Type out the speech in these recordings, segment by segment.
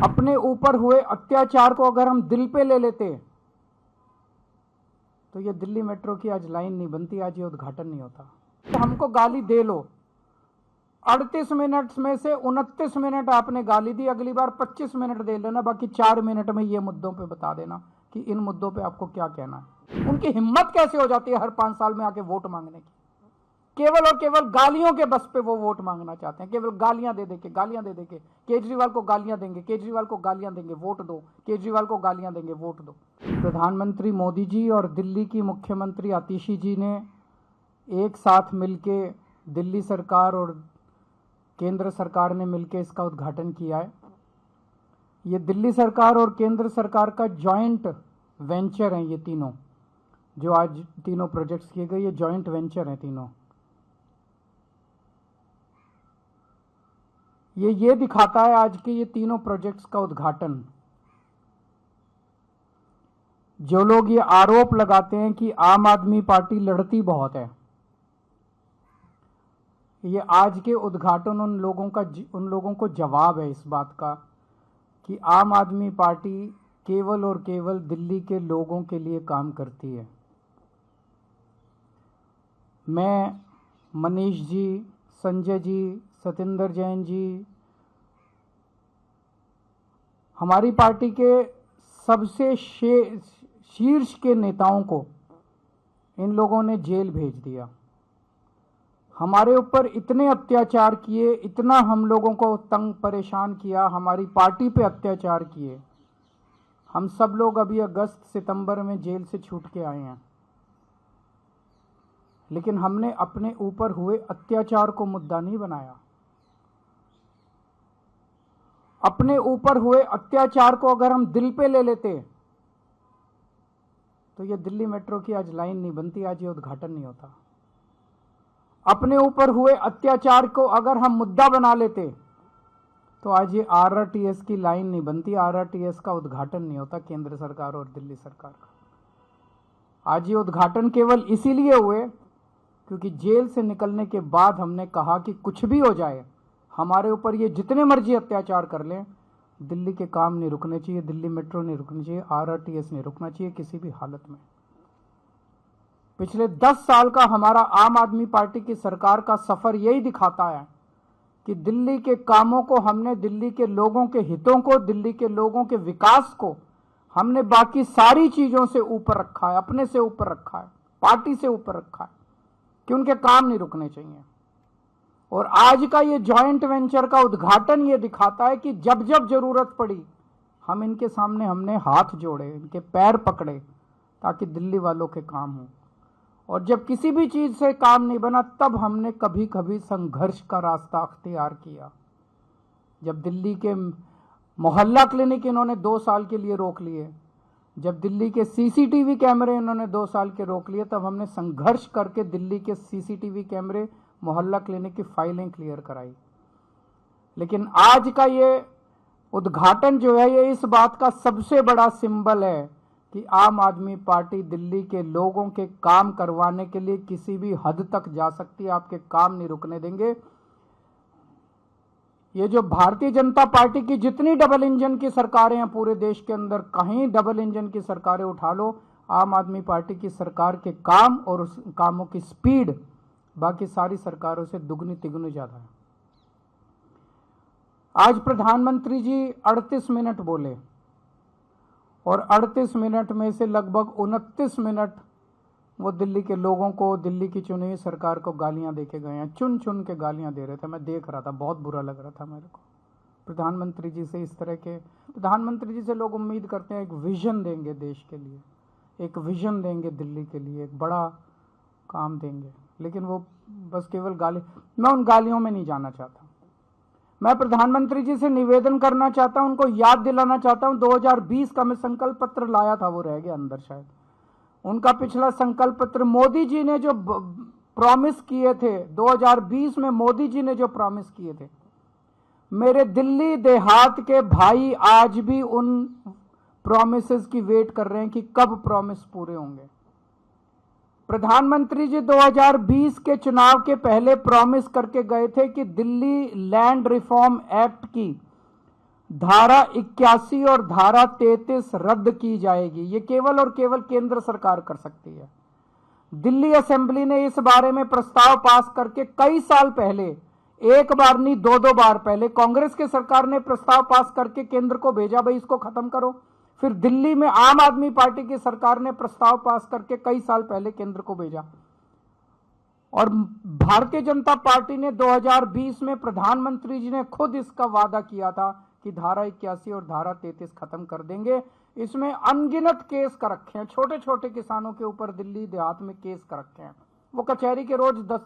अपने ऊपर हुए अत्याचार को अगर हम दिल पे ले लेते तो ये दिल्ली मेट्रो की आज लाइन नहीं बनती, आज ये उद्घाटन नहीं होता। तो हमको गाली दे लो, 38 मिनट में से 29 मिनट आपने गाली दी, अगली बार 25 मिनट दे लेना, बाकी 4 मिनट में ये मुद्दों पे बता देना कि इन मुद्दों पे आपको क्या कहना है। उनकी हिम्मत कैसे हो जाती है हर 5 साल में आके वोट मांगने की? केवल और केवल गालियों के बस पे वो वोट मांगना चाहते हैं, केवल गालियां दे दे के केजरीवाल को गालियां देंगे, केजरीवाल को गालियां देंगे, वोट दो, केजरीवाल को गालियां देंगे, वोट दो। प्रधानमंत्री मोदी जी और दिल्ली की मुख्यमंत्री आतिशी जी ने एक साथ मिलके, दिल्ली सरकार और केंद्र सरकार ने मिलकर इसका उद्घाटन किया है। ये दिल्ली सरकार और केंद्र सरकार का जॉइंट वेंचर है। ये तीनों जो आज तीनों प्रोजेक्ट्स किए गए, ये जॉइंट वेंचर हैं तीनों। ये दिखाता है आज के ये तीनों प्रोजेक्ट्स का उद्घाटन। जो लोग ये आरोप लगाते हैं कि आम आदमी पार्टी लड़ती बहुत है, ये आज के उद्घाटन उन लोगों को जवाब है इस बात का कि आम आदमी पार्टी केवल और केवल दिल्ली के लोगों के लिए काम करती है। मैं, मनीष जी, संजय जी, सतेंद्र जैन जी, हमारी पार्टी के सबसे शीर्ष के नेताओं को इन लोगों ने जेल भेज दिया। हमारे ऊपर इतने अत्याचार किए, इतना हम लोगों को तंग परेशान किया, हमारी पार्टी पे अत्याचार किए। हम सब लोग अभी अगस्त सितंबर में जेल से छूट के आए हैं, लेकिन हमने अपने ऊपर हुए अत्याचार को मुद्दा नहीं बनाया। अपने ऊपर हुए अत्याचार को अगर हम दिल पे ले लेते तो ये दिल्ली मेट्रो की आज लाइन नहीं बनती, आज ये उद्घाटन नहीं होता। अपने ऊपर हुए अत्याचार को अगर हम मुद्दा बना लेते तो आज ये आरआरटीएस की लाइन नहीं बनती, आरआरटीएस का उद्घाटन नहीं होता केंद्र सरकार और दिल्ली सरकार का। आज ये उद्घाटन केवल इसीलिए हुए क्योंकि जेल से निकलने के बाद हमने कहा कि कुछ भी हो जाए, हमारे ऊपर ये जितने मर्जी अत्याचार कर लें, दिल्ली के काम नहीं रुकने चाहिए, दिल्ली मेट्रो नहीं रुकनी चाहिए, आरआरटीएस नहीं रुकना चाहिए किसी भी हालत में। पिछले 10 साल का हमारा आम आदमी पार्टी की सरकार का सफर यही दिखाता है कि दिल्ली के कामों को हमने, दिल्ली के लोगों के हितों को, दिल्ली के लोगों के विकास को हमने बाकी सारी चीजों से ऊपर रखा है, अपने से ऊपर रखा है, पार्टी से ऊपर रखा है कि उनके काम नहीं रुकने चाहिए। और आज का ये जॉइंट वेंचर का उद्घाटन ये दिखाता है कि जब जब जरूरत पड़ी हम इनके सामने हमने हाथ जोड़े, इनके पैर पकड़े ताकि दिल्ली वालों के काम हो। और जब किसी भी चीज से काम नहीं बना तब हमने कभी कभी संघर्ष का रास्ता अख्तियार किया। जब दिल्ली के मोहल्ला क्लिनिक इन्होंने 2 साल के लिए रोक लिए, जब दिल्ली के सीसीटीवी कैमरे इन्होंने 2 साल के रोक लिए, तब हमने संघर्ष करके दिल्ली के सीसीटीवी कैमरे, मोहल्ला क्लिनिक की फाइलें क्लियर कराई। लेकिन आज का ये उद्घाटन जो है, ये इस बात का सबसे बड़ा सिंबल है कि आम आदमी पार्टी दिल्ली के लोगों के काम करवाने के लिए किसी भी हद तक जा सकती है, आपके काम नहीं रुकने देंगे। ये जो भारतीय जनता पार्टी की जितनी डबल इंजन की सरकारें हैं पूरे देश के अंदर, कहीं डबल इंजन की सरकारें उठा लो, आम आदमी पार्टी की सरकार के काम और उस कामों की स्पीड बाकी सारी सरकारों से दुगनी तिगुनी ज्यादा है। आज प्रधानमंत्री जी 38 मिनट बोले और 38 मिनट में से लगभग 29 मिनट वो दिल्ली के लोगों को, दिल्ली की चुनी हुई सरकार को गालियां देके गए हैं। चुन चुन के गालियां दे रहे थे, मैं देख रहा था, बहुत बुरा लग रहा था मेरे को। प्रधानमंत्री जी से इस तरह के, प्रधानमंत्री जी से लोग उम्मीद करते हैं एक विजन देंगे देश के लिए, एक विजन देंगे दिल्ली के लिए, एक बड़ा काम देंगे, लेकिन वो बस केवल गाली। मैं उन गालियों में नहीं जाना चाहता। मैं प्रधानमंत्री जी से निवेदन करना चाहता हूं, उनको याद दिलाना चाहता हूं, 2020 का मैं संकल्प पत्र लाया था, वो रह गया अंदर शायद। उनका पिछला संकल्प पत्र, मोदी जी ने जो प्रॉमिस किए थे 2020 में, मोदी जी ने जो प्रॉमिस किए थे, मेरे दिल्ली देहात के भाई आज भी उन प्रॉमिसेस की वेट कर रहे हैं कि कब प्रॉमिस पूरे होंगे। प्रधानमंत्री जी 2020 के चुनाव के पहले प्रॉमिस करके गए थे कि दिल्ली लैंड रिफॉर्म एक्ट की धारा 81 और धारा 33 रद्द की जाएगी। ये केवल और केवल केंद्र सरकार कर सकती है। दिल्ली असेंबली ने इस बारे में प्रस्ताव पास करके कई साल पहले, एक बार नहीं दो बार पहले कांग्रेस की सरकार ने प्रस्ताव पास करके केंद्र को भेजा, भाई इसको खत्म करो। फिर दिल्ली में आम आदमी पार्टी की सरकार ने प्रस्ताव पास करके कई साल पहले केंद्र को भेजा। और भारतीय जनता पार्टी ने 2020 में प्रधानमंत्री जी ने खुद इसका वादा किया था कि धारा 81 और धारा 33 खत्म कर देंगे। इसमें अनगिनत केस कर रखे हैं, छोटे छोटे किसानों के ऊपर दिल्ली देहात में केस कर रखे हैं। वो कचहरी के रोज 10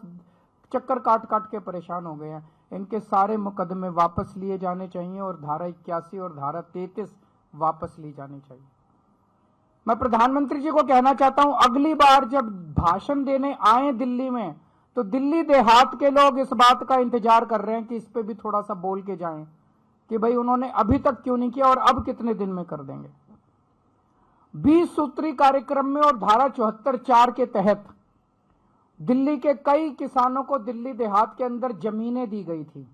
चक्कर काट काट के परेशान हो गए हैं। इनके सारे मुकदमे वापस लिए जाने चाहिए और धारा 81 और धारा 33 वापस ली जानी चाहिए। मैं प्रधानमंत्री जी को कहना चाहता हूं, अगली बार जब भाषण देने आए दिल्ली में, तो दिल्ली देहात के लोग इस बात का इंतजार कर रहे हैं कि इस पे भी थोड़ा सा बोल के जाएं कि भाई उन्होंने अभी तक क्यों नहीं किया और अब कितने दिन में कर देंगे। 20 सूत्री कार्यक्रम में और धारा 74(4) के तहत दिल्ली के कई किसानों को दिल्ली देहात के अंदर जमीनें दी गई थी।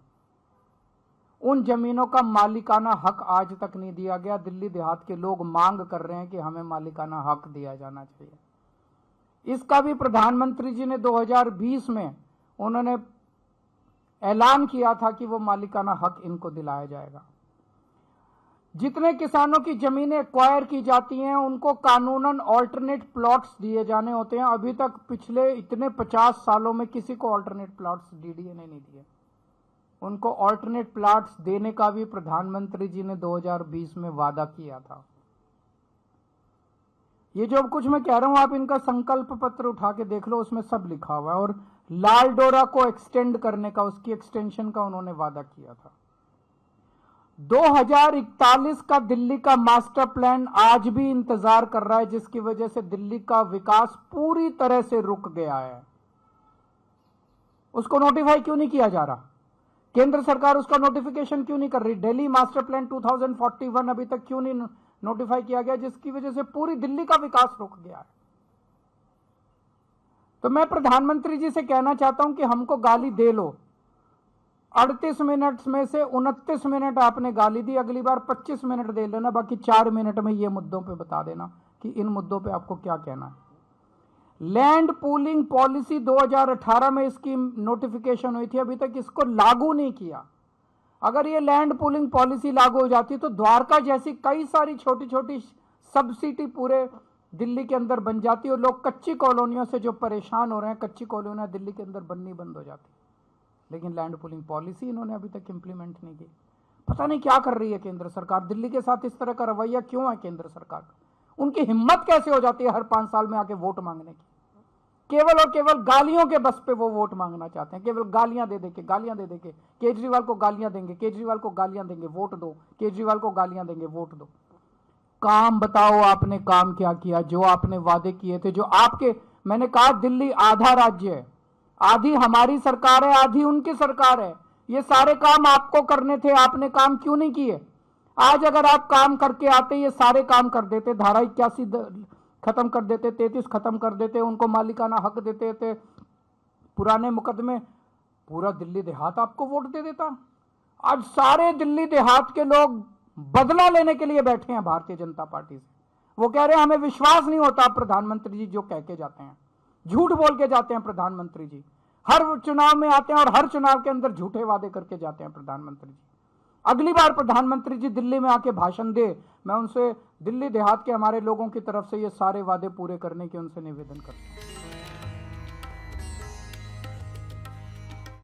उन जमीनों का मालिकाना हक आज तक नहीं दिया गया। दिल्ली देहात के लोग मांग कर रहे हैं कि हमें मालिकाना हक दिया जाना चाहिए। इसका भी प्रधानमंत्री जी ने 2020 में उन्होंने ऐलान किया था कि वो मालिकाना हक इनको दिलाया जाएगा। जितने किसानों की जमीनें एक्वायर की जाती हैं उनको कानूनन ऑल्टरनेट प्लॉट्स दिए जाने होते हैं। अभी तक पिछले इतने 50 सालों में किसी को ऑल्टरनेट प्लॉट्स डीडीए ने नहीं दिए। उनको ऑल्टरनेट प्लॉट्स देने का भी प्रधानमंत्री जी ने 2020 में वादा किया था। ये जो कुछ मैं कह रहा हूं, आप इनका संकल्प पत्र उठा के देख लो, उसमें सब लिखा हुआ है। और लाल डोरा को एक्सटेंड करने का, उसकी एक्सटेंशन का उन्होंने वादा किया था। 2041 का दिल्ली का मास्टर प्लान आज भी इंतजार कर रहा है, जिसकी वजह से दिल्ली का विकास पूरी तरह से रुक गया है। उसको नोटिफाई क्यों नहीं किया जा रहा? केंद्र सरकार उसका नोटिफिकेशन क्यों नहीं कर रही? दिल्ली मास्टर प्लान 2041 अभी तक क्यों नहीं नोटिफाई किया गया, जिसकी वजह से पूरी दिल्ली का विकास रुक गया है। तो मैं प्रधानमंत्री जी से कहना चाहता हूं कि हमको गाली दे लो। 38 मिनट में से 29 मिनट आपने गाली दी, अगली बार 25 मिनट दे लेना, बाकी 4 मिनट में ये मुद्दों पे बता देना कि इन मुद्दों पे आपको क्या कहना है। लैंड पूलिंग पॉलिसी 2018 में इसकी नोटिफिकेशन हुई थी, अभी तक इसको लागू नहीं किया। अगर ये लैंड पूलिंग पॉलिसी लागू हो जाती तो द्वारका जैसी कई सारी छोटी छोटी सब सिटी पूरे दिल्ली के अंदर बन जाती और लोग कच्ची कॉलोनियों से जो परेशान हो रहे हैं, कच्ची कॉलोनियां दिल्ली के अंदर बननी बंद हो जाती। लेकिन लैंड पूलिंग पॉलिसी इन्होंने अभी तक इंप्लीमेंट नहीं की। पता नहीं क्या कर रही है केंद्र सरकार। दिल्ली के साथ इस तरह का रवैया क्यों है केंद्र सरकार का? उनकी हिम्मत कैसे हो जाती है हर 5 साल में आके वोट मांगने की? केवल और केवल गालियों के बस पे वो वोट मांगना चाहते हैं। केवल गालियां दे दे के केजरीवाल को गालियां देंगे, केजरीवाल को गालियां देंगे, वोट दो, केजरीवाल को गालियां देंगे, वोट दो। काम बताओ, आपने काम क्या किया? जो आपने वादे किए थे, जो आपके, मैंने कहा दिल्ली आधा राज्य है, आधी हमारी सरकार है, आधी उनकी सरकार है। ये सारे काम आपको करने थे, आपने काम क्यों नहीं किए? आज अगर आप काम करके आते, ये सारे काम कर देते, धारा 81 खत्म कर देते, 33 खत्म कर देते, उनको मालिकाना हक देते थे, पुराने मुकदमे, पूरा दिल्ली देहात आपको वोट दे देता। आज सारे दिल्ली देहात के लोग बदला लेने के लिए बैठे हैं भारतीय जनता पार्टी से। वो कह रहे हैं हमें विश्वास नहीं होता प्रधानमंत्री जी जो कह के जाते हैं, झूठ बोल के जाते हैं प्रधानमंत्री जी। हर चुनाव में आते हैं और हर चुनाव के अंदर झूठे वादे करके जाते हैं प्रधानमंत्री जी। अगली बार प्रधानमंत्री जी दिल्ली में आके भाषण दे, मैं उनसे दिल्ली देहात के हमारे लोगों की तरफ से ये सारे वादे पूरे करने के उनसे निवेदन करता हूं।